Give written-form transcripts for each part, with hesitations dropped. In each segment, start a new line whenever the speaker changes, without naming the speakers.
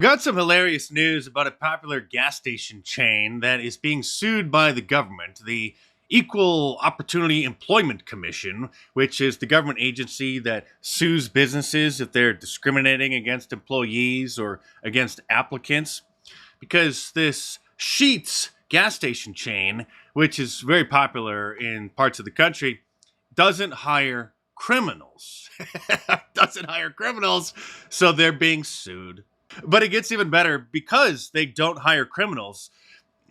Got some hilarious news about a popular gas station chain that is being sued by the government, the Equal Opportunity Employment Commission, which is the government agency that sues businesses if they're discriminating against employees or against applicants. Because this Sheetz gas station chain, which is very popular in parts of the country, doesn't hire criminals. Doesn't hire criminals, so they're being sued. But it gets even better because they don't hire criminals.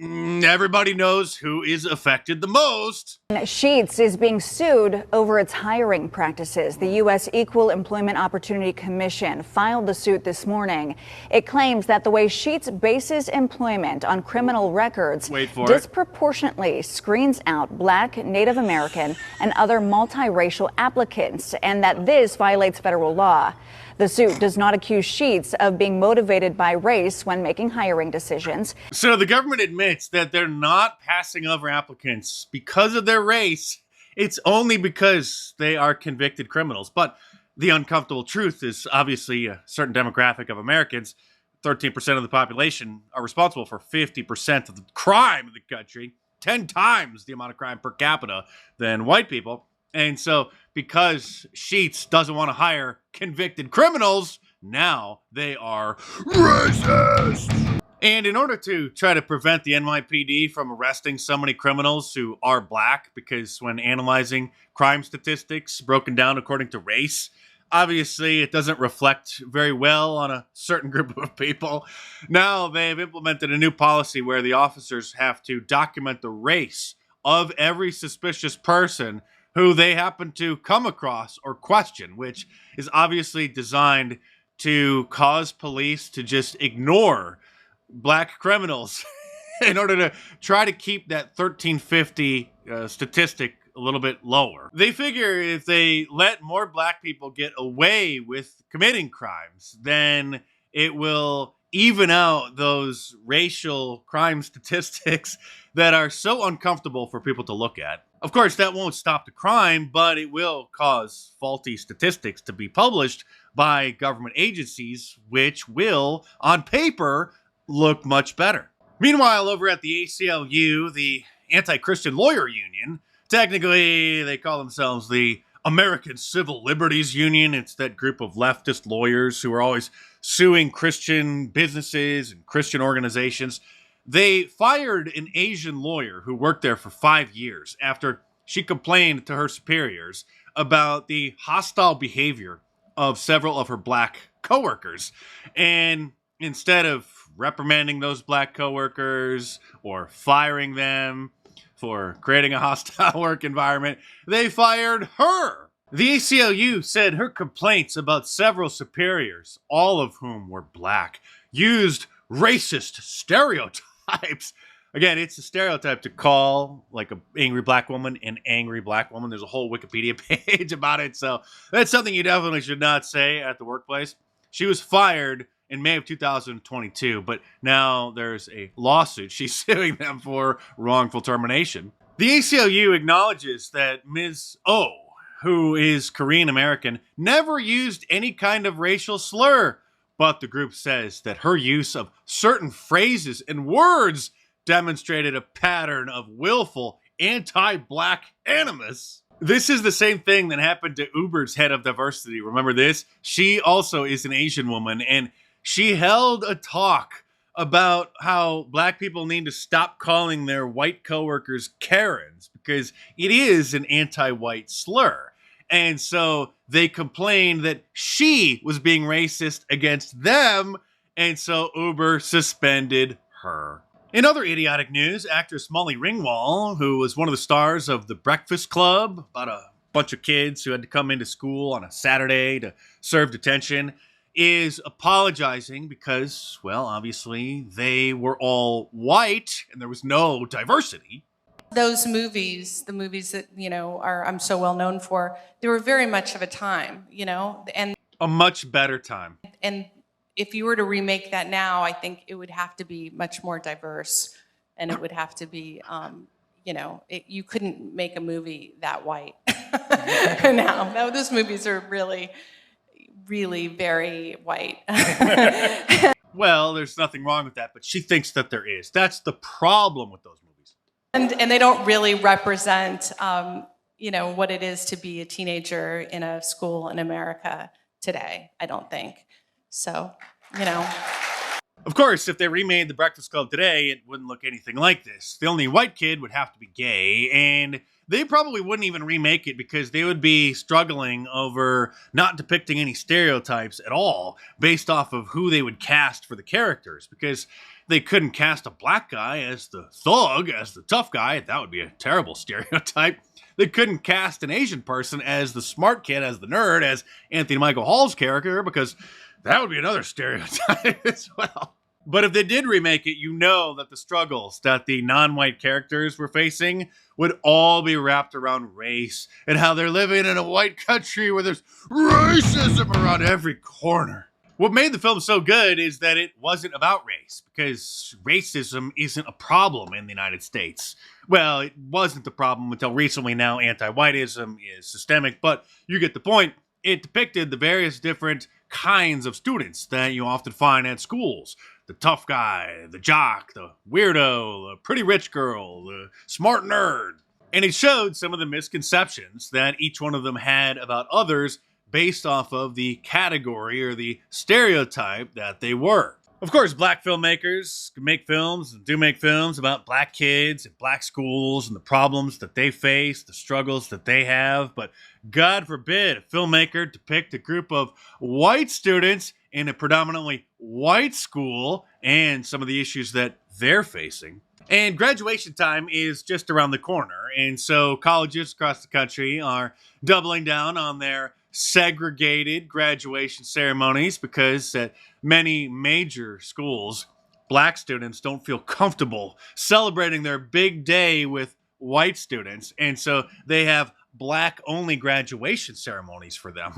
Everybody knows who is affected the most.
Sheetz is being sued over its hiring practices. The U.S. Equal Employment Opportunity Commission filed the suit this morning. It claims that the way Sheetz bases employment on criminal records disproportionately screens out Black, Native American, and other multiracial applicants, and that this violates federal law. The suit does not accuse Sheetz of being motivated by race when making hiring decisions.
So the government admits that they're not passing over applicants because of their race. It's only because they are convicted criminals. But the uncomfortable truth is obviously a certain demographic of Americans, 13% of the population, are responsible for 50% of the crime in the country, 10 times the amount of crime per capita than white people. And so because Sheetz doesn't want to hire convicted criminals, now they are racist. And in order to try to prevent the NYPD from arresting so many criminals who are Black, because when analyzing crime statistics broken down according to race, obviously it doesn't reflect very well on a certain group of people. Now they've implemented a new policy where the officers have to document the race of every suspicious person who they happen to come across or question, which is obviously designed to cause police to just ignore Black criminals in order to try to keep that 1350 statistic a little bit lower. They figure if they let more Black people get away with committing crimes, then it will even out those racial crime statistics that are so uncomfortable for people to look at. Of course, that won't stop the crime, but it will cause faulty statistics to be published by government agencies, which will, on paper, look much better. Meanwhile, over at the ACLU, the Anti-Christian Lawyer Union, technically they call themselves the American Civil Liberties Union. It's that group of leftist lawyers who are always suing Christian businesses and Christian organizations. They fired an Asian lawyer who worked there for 5 years after she complained to her superiors about the hostile behavior of several of her Black coworkers. And instead of reprimanding those Black coworkers or firing them for creating a hostile work environment, they fired her. The ACLU said her complaints about several superiors, all of whom were Black, used racist stereotypes. Again, it's a stereotype to call like an angry Black woman an angry Black woman. There's a whole Wikipedia page about it, so that's something you definitely should not say at the workplace. She was fired in May of 2022, but now there's a lawsuit. She's suing them for wrongful termination. The ACLU acknowledges that Ms. O, who is Korean American, never used any kind of racial slur, but the group says that her use of certain phrases and words demonstrated a pattern of willful anti-Black animus. This is the same thing that happened to Uber's head of diversity. Remember this? She also is an Asian woman, and she held a talk about how Black people need to stop calling their white coworkers Karens because it is an anti-white slur. And so they complained that she was being racist against them, and so Uber suspended her. In other idiotic news, actress Molly Ringwald, who was one of the stars of The Breakfast Club, about a bunch of kids who had to come into school on a Saturday to serve detention, is apologizing because, well, obviously they were all white and there was no diversity.
Those movies, the movies that, I'm so well known for, they were very much of a time, and
a much better time.
And if you were to remake that now, I think it would have to be much more diverse, and it would have to be, you couldn't make a movie that white now. No, those movies are really, really very white.
Well, there's nothing wrong with that, but she thinks that there is. That's the problem with those movies.
And they don't really represent, what it is to be a teenager in a school in America today, I don't think. So,
Of course, if they remade The Breakfast Club today, it wouldn't look anything like this. The only white kid would have to be gay, and they probably wouldn't even remake it because they would be struggling over not depicting any stereotypes at all based off of who they would cast for the characters, because they couldn't cast a black guy as the thug, as the tough guy. That would be a terrible stereotype. They couldn't cast an Asian person as the smart kid, as the nerd, as Anthony Michael Hall's character, because that would be another stereotype as well. But if they did remake it, you know that the struggles that the non-white characters were facing would all be wrapped around race and how they're living in a white country where there's racism around every corner. What made the film so good is that it wasn't about race, because racism isn't a problem in the United States. Well, it wasn't the problem until recently. Now anti-whiteism is systemic, but you get the point. It depicted the various different kinds of students that you often find at schools. The tough guy, the jock, the weirdo, the pretty rich girl, the smart nerd. And it showed some of the misconceptions that each one of them had about others based off of the category or the stereotype that they were. Of course, black filmmakers can make films and do make films about black kids and black schools and the problems that they face, the struggles that they have, but God forbid a filmmaker depict a group of white students in a predominantly white school and some of the issues that they're facing. And graduation time is just around the corner, and so colleges across the country are doubling down on their segregated graduation ceremonies because at many major schools, black students don't feel comfortable celebrating their big day with white students, and so they have black-only graduation ceremonies for them.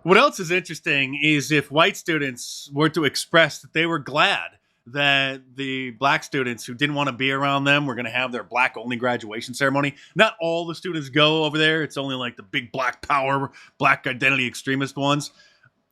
What else is interesting is if white students were to express that they were glad that the black students who didn't want to be around them were going to have their black-only graduation ceremony. Not all the students go over there. It's only like the big black power, black identity extremist ones.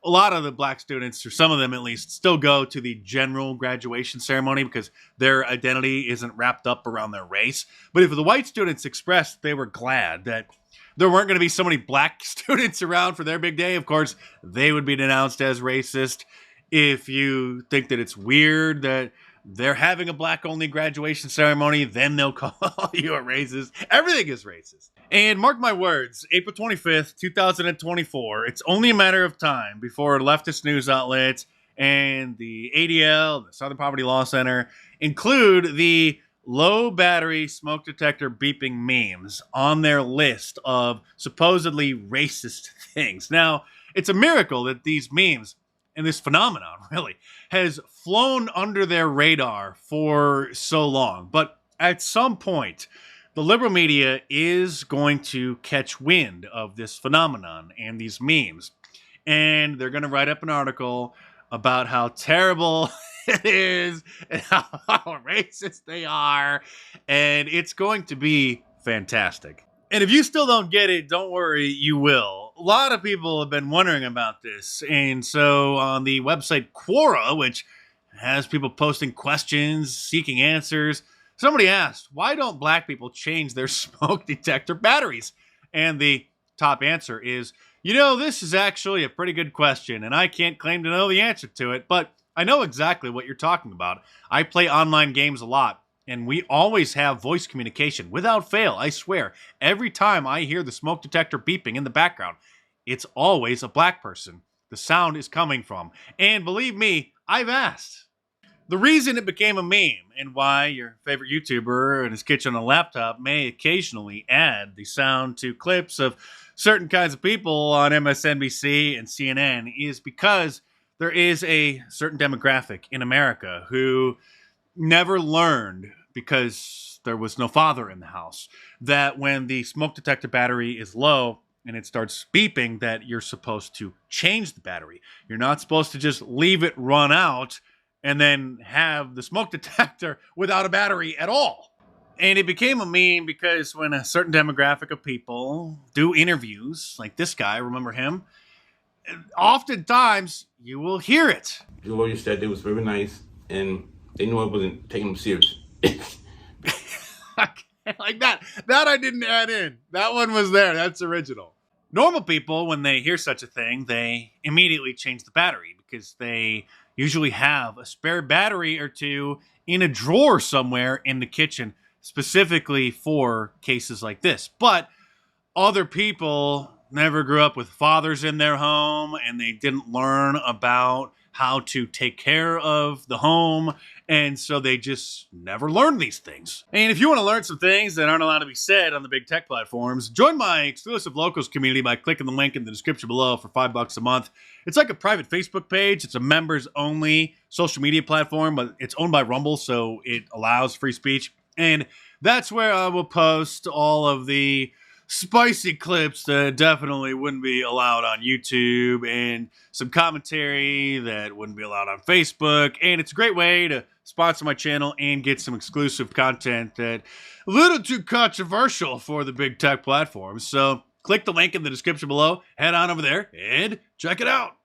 A lot of the black students, or some of them at least, still go to the general graduation ceremony because their identity isn't wrapped up around their race. But if the white students expressed they were glad that there weren't going to be so many black students around for their big day, of course, they would be denounced as racist. If you think that it's weird that they're having a black-only graduation ceremony, then they'll call you a racist. Everything is racist. And mark my words, April 25th, 2024, it's only a matter of time before leftist news outlets and the ADL, the Southern Poverty Law Center, include the low battery smoke detector beeping memes on their list of supposedly racist things. Now, it's a miracle that these memes and this phenomenon really has flown under their radar for so long. But at some point, the liberal media is going to catch wind of this phenomenon and these memes. And they're going to write up an article about how terrible it is and how racist they are. And it's going to be fantastic. And if you still don't get it, don't worry, you will. A lot of people have been wondering about this. And so on the website Quora, which has people posting questions, seeking answers, somebody asked, why don't black people change their smoke detector batteries? And the top answer is, this is actually a pretty good question, and I can't claim to know the answer to it, but I know exactly what you're talking about. I play online games a lot. And we always have voice communication without fail, I swear. Every time I hear the smoke detector beeping in the background, it's always a black person the sound is coming from. And believe me, I've asked. The reason it became a meme and why your favorite YouTuber in his kitchen on a laptop may occasionally add the sound to clips of certain kinds of people on MSNBC and CNN is because there is a certain demographic in America who never learned, because there was no father in the house, that when the smoke detector battery is low and it starts beeping, that you're supposed to change the battery. You're not supposed to just leave it run out and then have the smoke detector without a battery at all. And it became a meme because when a certain demographic of people do interviews, like this guy, remember him? oftentimes you will hear it.
The lawyer said they was very nice, and they knew I wasn't taking them serious.
Like that. That I didn't add in. That one was there. That's original. Normal people, when they hear such a thing, they immediately change the battery because they usually have a spare battery or two in a drawer somewhere in the kitchen, specifically for cases like this. But other people never grew up with fathers in their home, and they didn't learn about how to take care of the home, and so they just never learned these things. And if you want to learn some things that aren't allowed to be said on the big tech platforms, join my exclusive locals community by clicking the link in the description below for $5 a month. It's like a private Facebook page. It's a members-only social media platform, but it's owned by Rumble, so it allows free speech. And that's where I will post all of the spicy clips that definitely wouldn't be allowed on YouTube, and some commentary that wouldn't be allowed on Facebook. And it's a great way to sponsor my channel and get some exclusive content that a little too controversial for the big tech platforms. So click the link in the description below, head on over there and check it out.